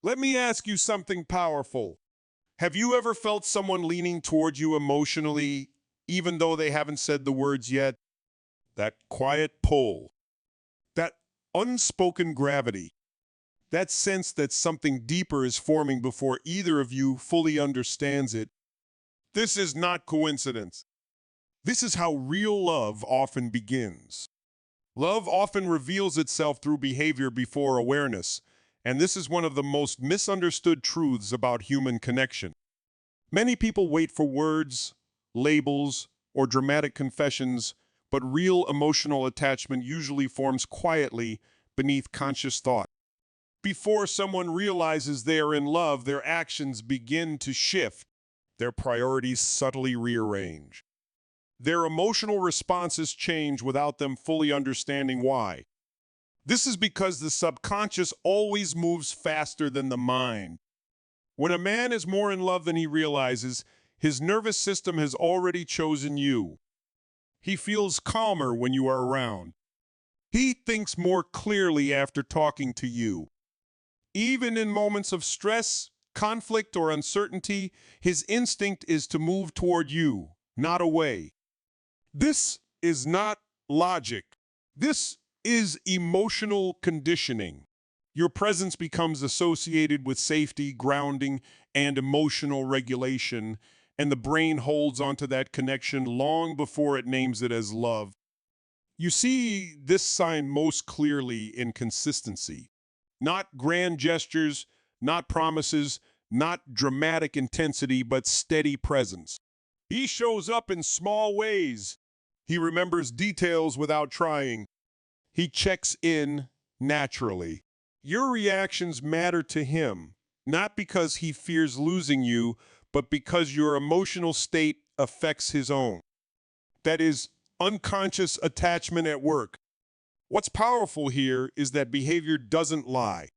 Let me ask you something powerful. Have you ever felt someone leaning toward you emotionally, even though they haven't said the words yet? That quiet pull, that unspoken gravity, that sense that something deeper is forming before either of you fully understands it. This is not coincidence. This is how real love often begins. Love often reveals itself through behavior before awareness, and this is one of the most misunderstood truths about human connection. Many people wait for words, labels, or dramatic confessions, but real emotional attachment usually forms quietly beneath conscious thought. Before someone realizes they are in love, their actions begin to shift, their priorities subtly rearrange. Their emotional responses change without them fully understanding why. This is because the subconscious always moves faster than the mind. When a man is more in love than he realizes, his nervous system has already chosen you. He feels calmer when you are around. He thinks more clearly after talking to you. Even in moments of stress, conflict, or uncertainty, his instinct is to move toward you, not away. This is not logic. This is emotional conditioning. Your presence becomes associated with safety, grounding, and emotional regulation, and the brain holds onto that connection long before it names it as love. You see this sign most clearly in consistency. Not grand gestures, not promises, not dramatic intensity, but steady presence. He shows up in small ways. He remembers details without trying. He checks in naturally. Your reactions matter to him, not because he fears losing you, but because your emotional state affects his own. That is unconscious attachment at work. What's powerful here is that behavior doesn't lie.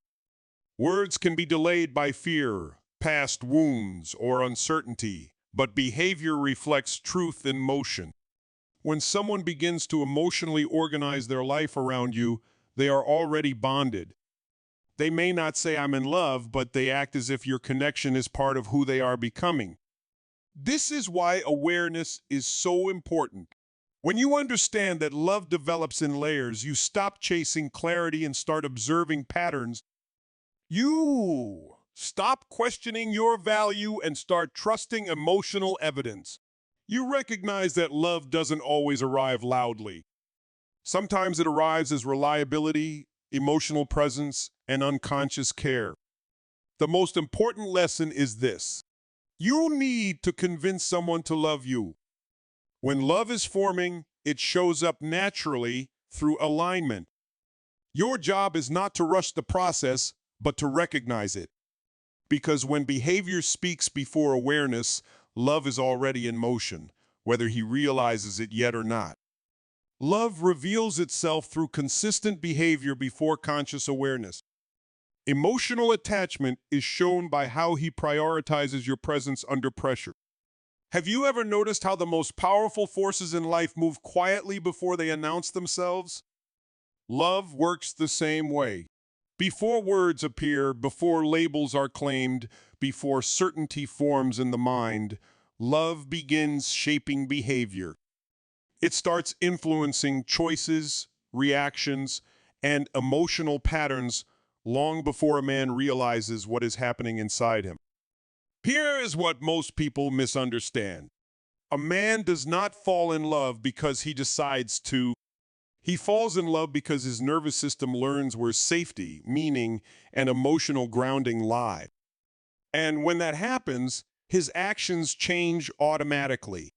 Words can be delayed by fear, past wounds, or uncertainty, but behavior reflects truth in motion. When someone begins to emotionally organize their life around you, they are already bonded. They may not say I'm in love, but they act as if your connection is part of who they are becoming. This is why awareness is so important. When you understand that love develops in layers, you stop chasing clarity and start observing patterns. You stop questioning your value and start trusting emotional evidence. You recognize that love doesn't always arrive loudly. Sometimes it arrives as reliability, emotional presence, and unconscious care. The most important lesson is this. You need to convince someone to love you. When love is forming, it shows up naturally through alignment. Your job is not to rush the process, but to recognize it. Because when behavior speaks before awareness, love is already in motion, whether he realizes it yet or not. Love reveals itself through consistent behavior before conscious awareness. Emotional attachment is shown by how he prioritizes your presence under pressure. Have you ever noticed how the most powerful forces in life move quietly before they announce themselves? Love works the same way. Before words appear, before labels are claimed, before certainty forms in the mind, love begins shaping behavior. It starts influencing choices, reactions, and emotional patterns long before a man realizes what is happening inside him. Here is what most people misunderstand. A man does not fall in love because he decides to. He falls in love because his nervous system learns where safety, meaning, and emotional grounding lie. And when that happens, his actions change automatically.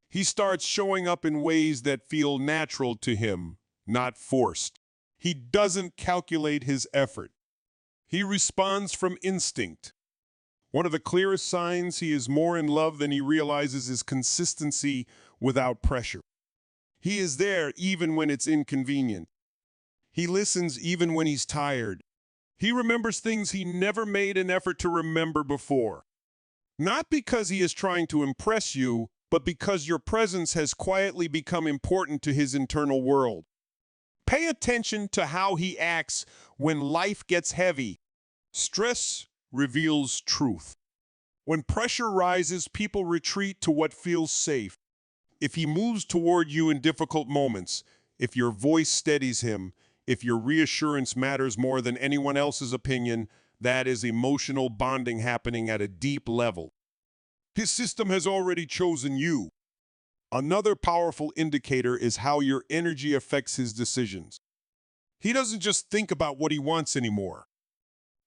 He starts showing up in ways that feel natural to him, not forced. He doesn't calculate his effort. He responds from instinct. One of the clearest signs he is more in love than he realizes is consistency without pressure. He is there even when it's inconvenient. He listens even when he's tired. He remembers things he never made an effort to remember before. Not because he is trying to impress you, but because your presence has quietly become important to his internal world. Pay attention to how he acts when life gets heavy. Stress reveals truth. When pressure rises, people retreat to what feels safe. If he moves toward you in difficult moments, if your voice steadies him, if your reassurance matters more than anyone else's opinion, that is emotional bonding happening at a deep level. His system has already chosen you. Another powerful indicator is how your energy affects his decisions. He doesn't just think about what he wants anymore.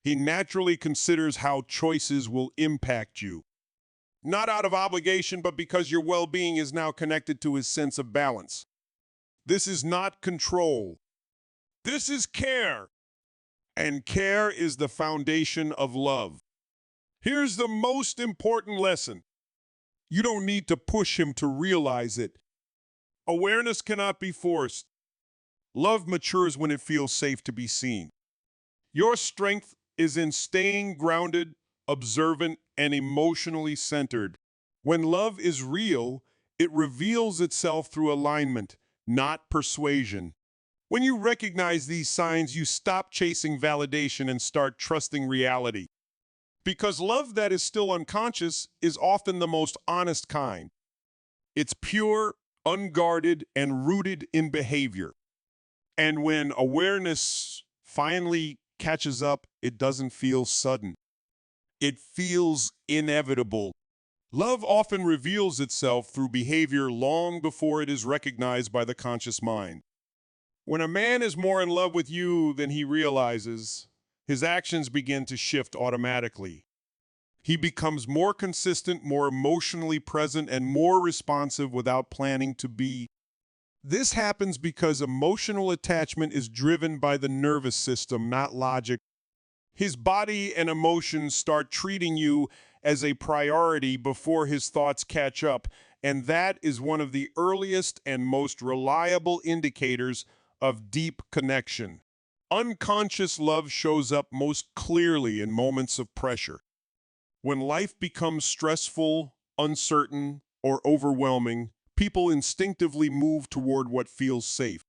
He naturally considers how choices will impact you. Not out of obligation, but because your well-being is now connected to his sense of balance. This is not control. This is care. And care is the foundation of love. Here's the most important lesson. You don't need to push him to realize it. Awareness cannot be forced. Love matures when it feels safe to be seen. Your strength is in staying grounded, observant, and emotionally centered. When love is real, it reveals itself through alignment, not persuasion. When you recognize these signs, you stop chasing validation and start trusting reality. Because love that is still unconscious is often the most honest kind. It's pure, unguarded, and rooted in behavior. And when awareness finally catches up, it doesn't feel sudden. It feels inevitable. Love often reveals itself through behavior long before it is recognized by the conscious mind. When a man is more in love with you than he realizes, his actions begin to shift automatically. He becomes more consistent, more emotionally present, and more responsive without planning to be. This happens because emotional attachment is driven by the nervous system, not logic. His body and emotions start treating you as a priority before his thoughts catch up, and that is one of the earliest and most reliable indicators of deep connection. Unconscious love shows up most clearly in moments of pressure. When life becomes stressful, uncertain, or overwhelming, people instinctively move toward what feels safe.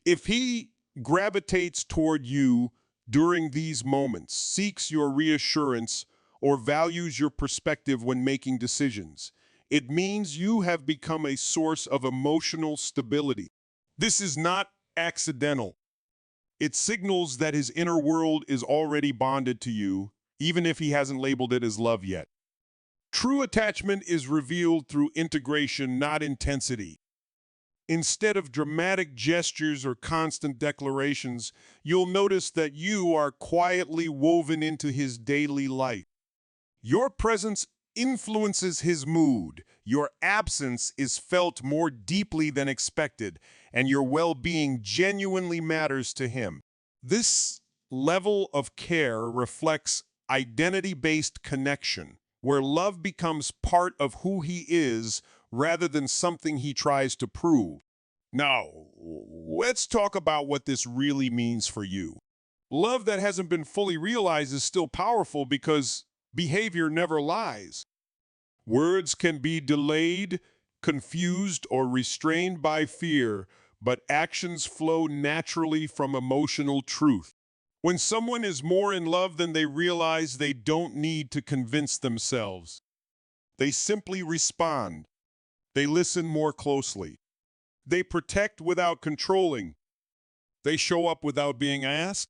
If he gravitates toward you during these moments, seeks your reassurance, or values your perspective when making decisions, it means you have become a source of emotional stability. This is not accidental. It signals that his inner world is already bonded to you, even if he hasn't labeled it as love yet. True attachment is revealed through integration, not intensity. Instead of dramatic gestures or constant declarations, you'll notice that you are quietly woven into his daily life. Your presence influences his mood, your absence is felt more deeply than expected, and your well-being genuinely matters to him. This level of care reflects identity-based connection, where love becomes part of who he is rather than something he tries to prove. Now, let's talk about what this really means for you. Love that hasn't been fully realized is still powerful because behavior never lies. Words can be delayed, confused, or restrained by fear, but actions flow naturally from emotional truth. When someone is more in love than they realize, they don't need to convince themselves. They simply respond. They listen more closely. They protect without controlling. They show up without being asked.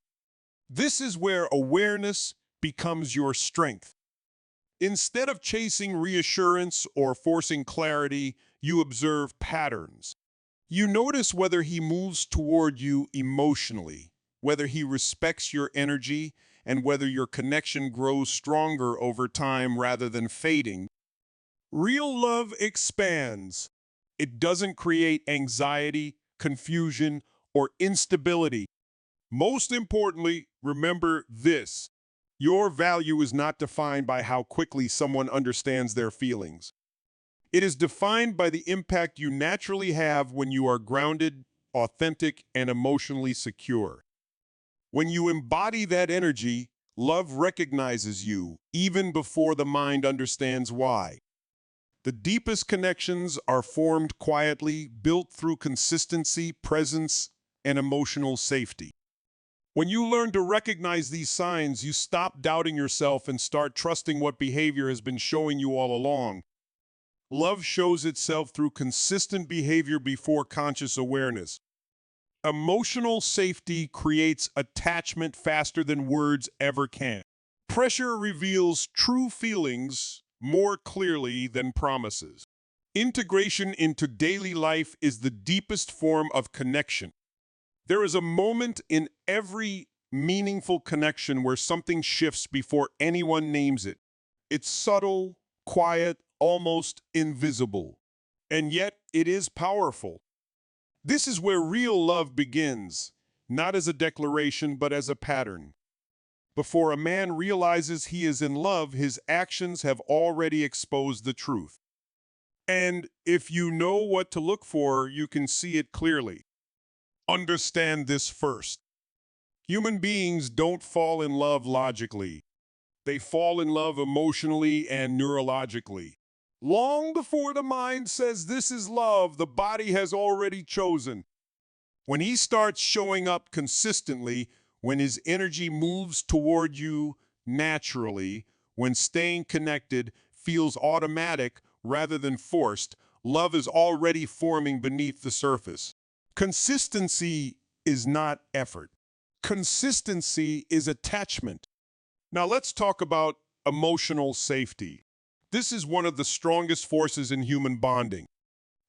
This is where awareness becomes your strength. Instead of chasing reassurance or forcing clarity, you observe patterns. You notice whether he moves toward you emotionally, whether he respects your energy, and whether your connection grows stronger over time rather than fading. Real love expands. It doesn't create anxiety, confusion, or instability. Most importantly, remember this. Your value is not defined by how quickly someone understands their feelings. It is defined by the impact you naturally have when you are grounded, authentic, and emotionally secure. When you embody that energy, love recognizes you, even before the mind understands why. The deepest connections are formed quietly, built through consistency, presence, and emotional safety. When you learn to recognize these signs, you stop doubting yourself and start trusting what behavior has been showing you all along. Love shows itself through consistent behavior before conscious awareness. Emotional safety creates attachment faster than words ever can. Pressure reveals true feelings more clearly than promises. Integration into daily life is the deepest form of connection. There is a moment in every meaningful connection where something shifts before anyone names it. It's subtle, quiet, almost invisible. And yet it is powerful. This is where real love begins, not as a declaration, but as a pattern. Before a man realizes he is in love, his actions have already exposed the truth. And if you know what to look for, you can see it clearly. Understand this first. Human beings don't fall in love logically. They fall in love emotionally and neurologically. Long before the mind says this is love, the body has already chosen. When he starts showing up consistently, when his energy moves toward you naturally, when staying connected feels automatic rather than forced, love is already forming beneath the surface. Consistency is not effort. Consistency is attachment. Now let's talk about emotional safety. This is one of the strongest forces in human bonding.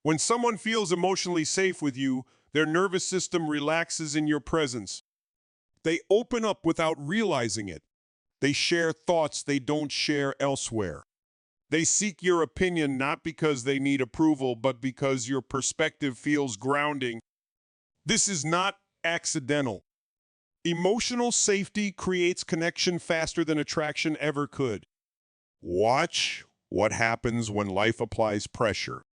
When someone feels emotionally safe with you, their nervous system relaxes in your presence. They open up without realizing it. They share thoughts they don't share elsewhere. They seek your opinion not because they need approval, but because your perspective feels grounding. This is not accidental. Emotional safety creates connection faster than attraction ever could. Watch what happens when life applies pressure.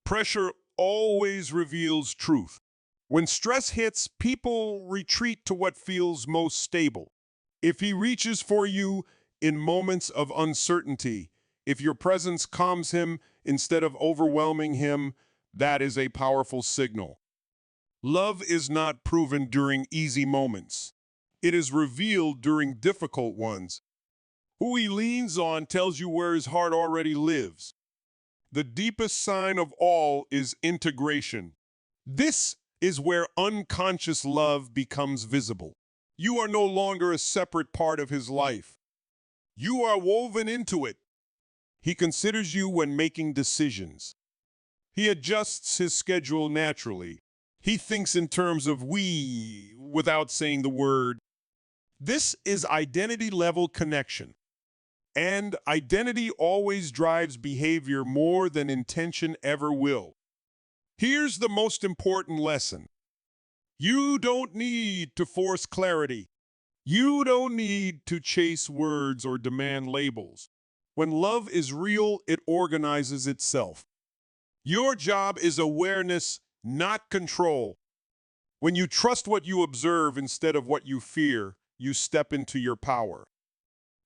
Pressure always reveals truth. When stress hits, people retreat to what feels most stable. If he reaches for you in moments of uncertainty, if your presence calms him instead of overwhelming him, that is a powerful signal. Love is not proven during easy moments. It is revealed during difficult ones. Who he leans on tells you where his heart already lives. The deepest sign of all is integration. This is where unconscious love becomes visible. You are no longer a separate part of his life. You are woven into it. He considers you when making decisions. He adjusts his schedule naturally. He thinks in terms of we without saying the word. This is identity-level connection. And identity always drives behavior more than intention ever will. Here's the most important lesson. You don't need to force clarity. You don't need to chase words or demand labels. When love is real, it organizes itself. Your job is awareness, not control. When you trust what you observe instead of what you fear, you step into your power.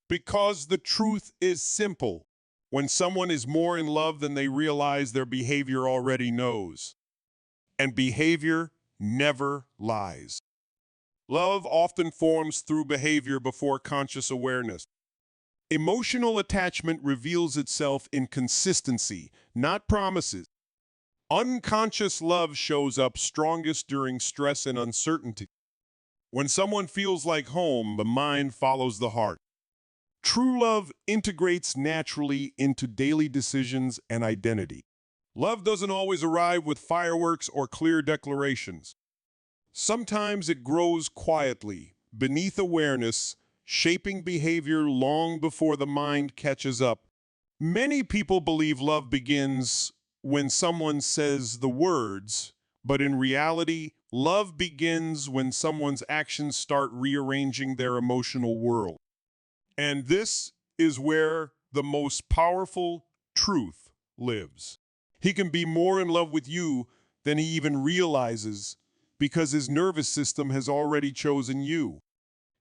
Because the truth is simple. When someone is more in love than they realize, their behavior already knows. And behavior never lies. Love often forms through behavior before conscious awareness. Emotional attachment reveals itself in consistency, not promises. Unconscious love shows up strongest during stress and uncertainty. When someone feels like home, the mind follows the heart. True love integrates naturally into daily decisions and identity. Love doesn't always arrive with fireworks or clear declarations. Sometimes it grows quietly, beneath awareness, shaping behavior long before the mind catches up. Many people believe love begins when someone says the words, but in reality, love begins when someone's actions start rearranging their emotional world. And this is where the most powerful truth lives. He can be more in love with you than he even realizes because his nervous system has already chosen you.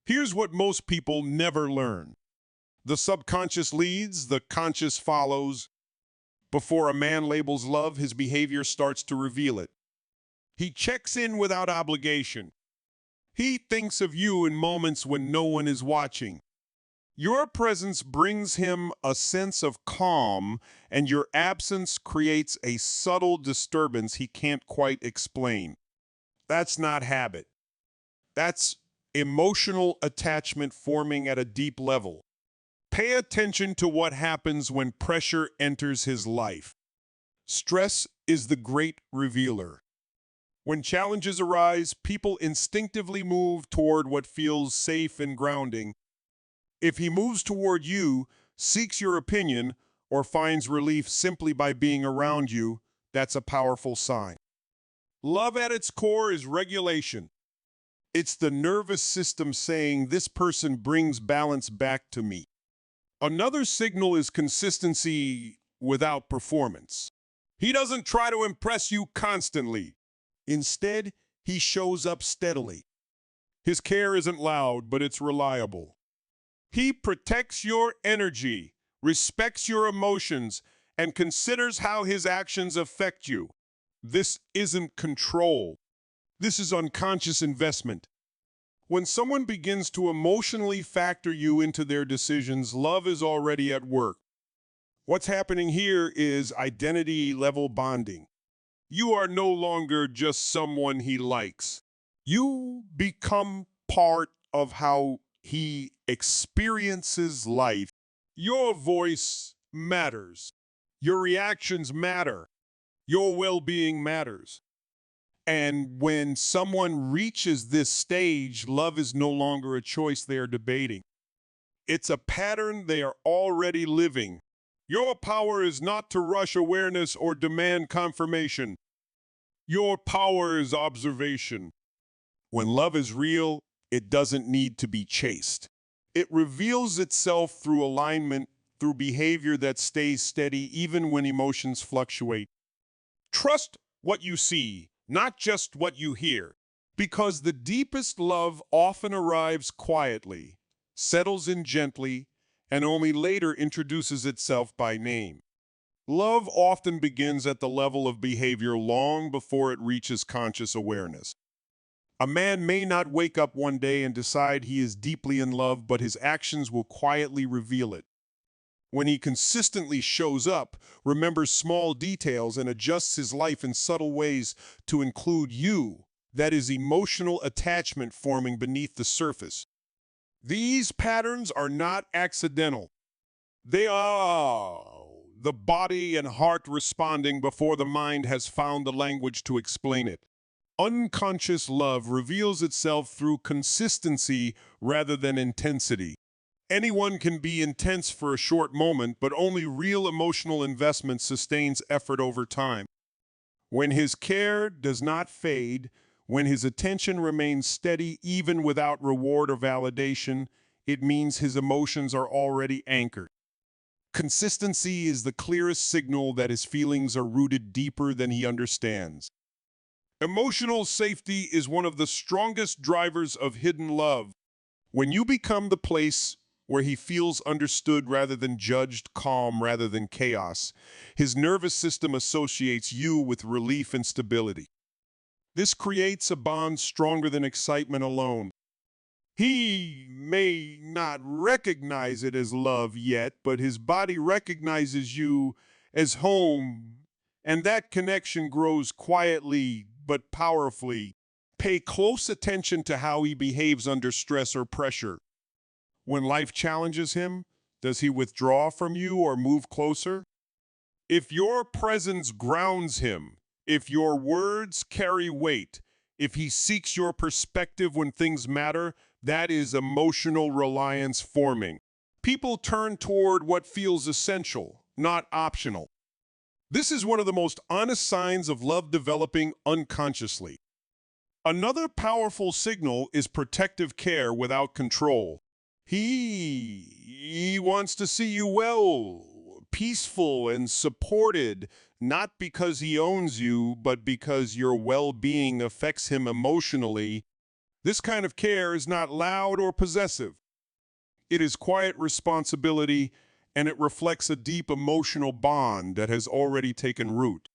Here's what most people never learn. The subconscious leads, the conscious follows. Before a man labels love, his behavior starts to reveal it. He checks in without obligation. He thinks of you in moments when no one is watching. Your presence brings him a sense of calm, and your absence creates a subtle disturbance he can't quite explain. That's not habit. That's emotional attachment forming at a deep level. Pay attention to what happens when pressure enters his life. Stress is the great revealer. When challenges arise, people instinctively move toward what feels safe and grounding. If he moves toward you, seeks your opinion, or finds relief simply by being around you, that's a powerful sign. Love at its core is regulation. It's the nervous system saying, this person brings balance back to me. Another signal is consistency without performance. He doesn't try to impress you constantly. Instead, he shows up steadily. His care isn't loud, but it's reliable. He protects your energy, respects your emotions, and considers how his actions affect you. This isn't control. This is unconscious investment. When someone begins to emotionally factor you into their decisions, love is already at work. What's happening here is identity-level bonding. You are no longer just someone he likes. You become part of how he experiences life. Your voice matters. Your reactions matter. Your well-being matters. And when someone reaches this stage, love is no longer a choice they are debating. It's a pattern they are already living. Your power is not to rush awareness or demand confirmation. Your power is observation. When love is real, it doesn't need to be chased. It reveals itself through alignment, through behavior that stays steady even when emotions fluctuate. Trust what you see, not just what you hear, because the deepest love often arrives quietly, settles in gently, and only later introduces itself by name. Love often begins at the level of behavior long before it reaches conscious awareness. A man may not wake up one day and decide he is deeply in love, but his actions will quietly reveal it. When he consistently shows up, remembers small details, and adjusts his life in subtle ways to include you, that is emotional attachment forming beneath the surface. These patterns are not accidental. They are the body and heart responding before the mind has found the language to explain it. Unconscious love reveals itself through consistency rather than intensity. Anyone can be intense for a short moment, but only real emotional investment sustains effort over time. When his care does not fade, when his attention remains steady even without reward or validation, it means his emotions are already anchored. Consistency is the clearest signal that his feelings are rooted deeper than he understands. Emotional safety is one of the strongest drivers of hidden love. When you become the place where he feels understood rather than judged, calm rather than chaos, his nervous system associates you with relief and stability. This creates a bond stronger than excitement alone. He may not recognize it as love yet, but his body recognizes you as home, and that connection grows quietly but powerfully. Pay close attention to how he behaves under stress or pressure. When life challenges him, does he withdraw from you or move closer? If your presence grounds him, if your words carry weight, if he seeks your perspective when things matter, that is emotional reliance forming. People turn toward what feels essential, not optional. This is one of the most honest signs of love developing unconsciously. Another powerful signal is protective care without control. He wants to see you well, peaceful and supported, not because he owns you, but because your well-being affects him emotionally. This kind of care is not loud or possessive. It is quiet responsibility, and it reflects a deep emotional bond that has already taken root.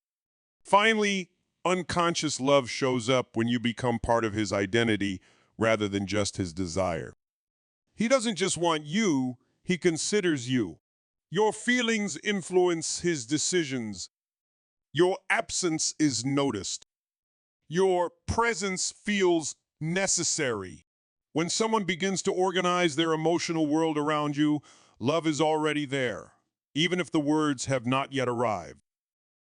Finally, unconscious love shows up when you become part of his identity, rather than just his desire. He doesn't just want you, he considers you. Your feelings influence his decisions. Your absence is noticed. Your presence feels necessary. When someone begins to organize their emotional world around you, love is already there, even if the words have not yet arrived.